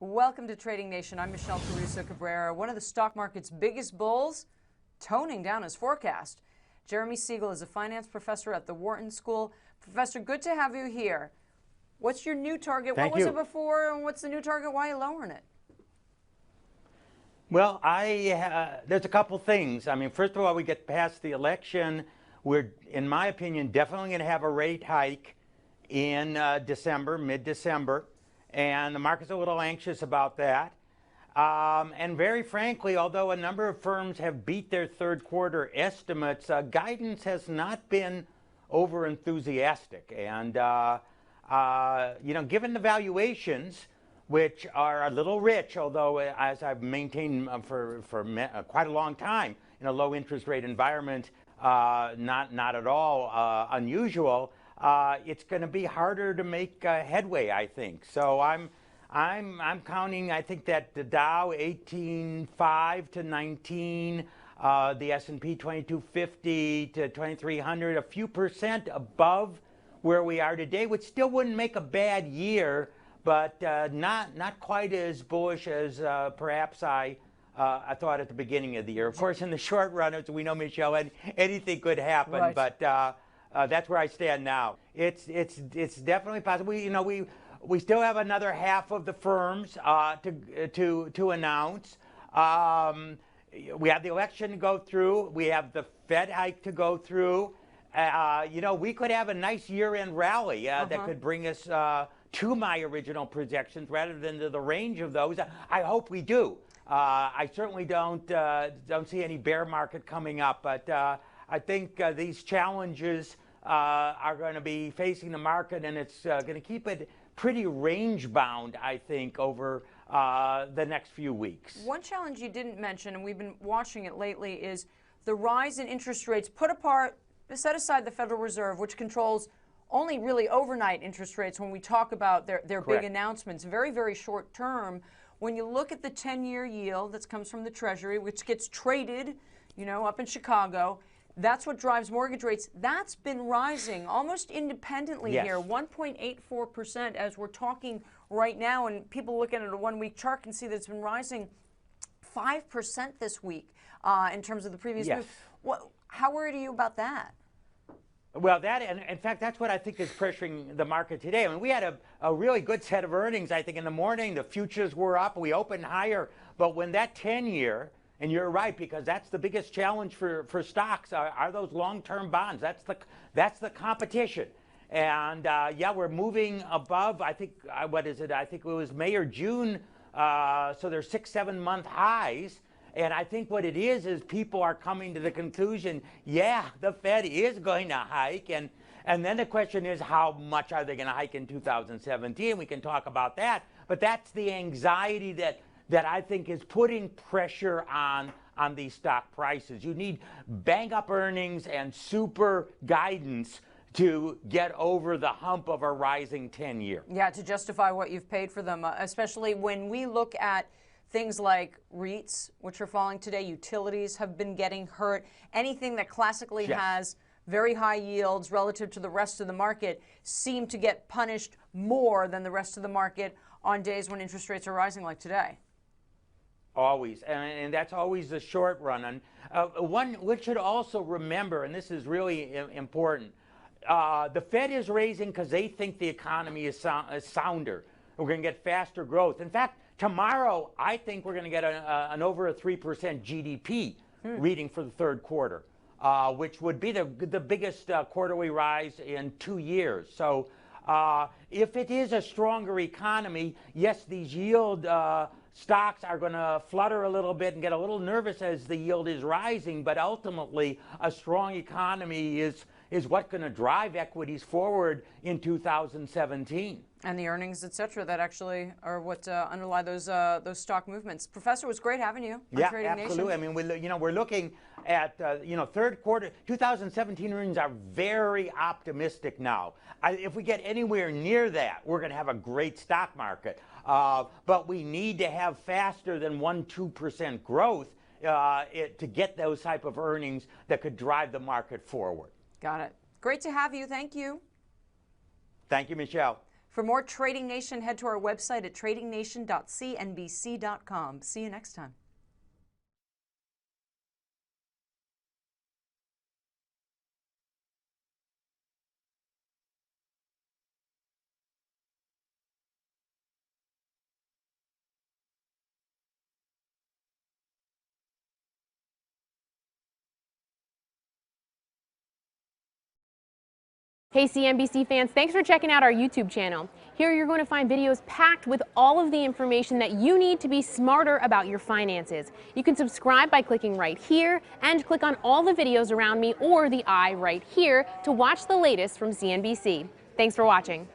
Welcome to Trading Nation. I'm Michelle Caruso-Cabrera. One of the stock market's biggest bulls, toning down his forecast. Jeremy Siegel is a finance professor at the Wharton School. Professor, good to have you here. What's your new target? Thank what was you. it before, and what's the new target? Why are you lowering it? Well, there's a couple things. I mean, first of all, we get past the election. We're, in my opinion, definitely going to have a rate hike in December, mid-December. And the market's a little anxious about that. And very frankly, although a number of firms have beat their third quarter estimates, guidance has not been over enthusiastic. And, given the valuations, which are a little rich, although as I've maintained for quite a long time in a low interest rate environment, not at all unusual, it's going to be harder to make headway, I think. So I'm counting. I think that the Dow 18.5 to 19, the S&P 2250 to 2300, a few percent above where we are today, which still wouldn't make a bad year, but not quite as bullish as perhaps I thought at the beginning of the year. Of course, in the short run, as we know, Michelle, anything could happen. Right. But that's where I stand now. It's definitely possible. We still have another half of the firms to announce. We have the election to go through. We have the Fed hike to go through. We could have a nice year-end rally that could bring us to my original projections rather than to the range of those. I hope we do. I certainly don't see any bear market coming up, but I think these challenges are going to be facing the market, and it's going to keep it pretty range-bound, I think, over the next few weeks. One challenge you didn't mention, and we've been watching it lately, is the rise in interest rates. Set aside the Federal Reserve, which controls only really overnight interest rates when we talk about their big announcements, very, very short term. When you look at the 10-year yield that comes from the Treasury, which gets traded, up in Chicago, that's what drives mortgage rates. That's been rising almost independently here, 1.84% as we're talking right now. And people looking at a one-week chart can see that it's been rising 5% this week in terms of the previous move. How worried are you about that? Well, and in fact, that's what I think is pressuring the market today. I mean, we had a really good set of earnings, I think, in the morning. The futures were up. We opened higher. But when that 10-year, and you're right, because that's the biggest challenge for stocks, are those long-term bonds. That's the competition. And, we're moving above, I think, what is it? I think it was May or June. So there's 6-7 month highs. And I think what it is people are coming to the conclusion, the Fed is going to hike. And then the question is, how much are they going to hike in 2017? We can talk about that. But that's the anxiety that I think is putting pressure on these stock prices. You need bang-up earnings and super guidance to get over the hump of a rising 10-year. Yeah, to justify what you've paid for them, especially when we look at things like REITs, which are falling today, utilities have been getting hurt. Anything that classically has very high yields relative to the rest of the market seem to get punished more than the rest of the market on days when interest rates are rising like today. Always, and that's always the short run. And one we should also remember, and this is really important, the Fed is raising because they think the economy is sounder. We're going to get faster growth. In fact, tomorrow, I think we're going to get an over a 3% GDP reading for the third quarter, which would be the biggest quarterly rise in 2 years. So if it is a stronger economy, yes, these yield stocks are going to flutter a little bit and get a little nervous as the yield is rising, but ultimately a strong economy is what's going to drive equities forward in 2017. And the earnings, et cetera, that actually are what underlie those stock movements. Professor, it was great having you on Trading Nation. Absolutely. I mean, we're looking at third quarter 2017 earnings are very optimistic now. If we get anywhere near that, we're going to have a great stock market. But we need to have faster than 1-2% growth to get those type of earnings that could drive the market forward. Got it. Great to have you. Thank you. Thank you, Michelle. For more Trading Nation, head to our website at tradingnation.cnbc.com. See you next time. Hey CNBC fans, thanks for checking out our YouTube channel. Here you're going to find videos packed with all of the information that you need to be smarter about your finances. You can subscribe by clicking right here and click on all the videos around me or the eye right here to watch the latest from CNBC. Thanks for watching.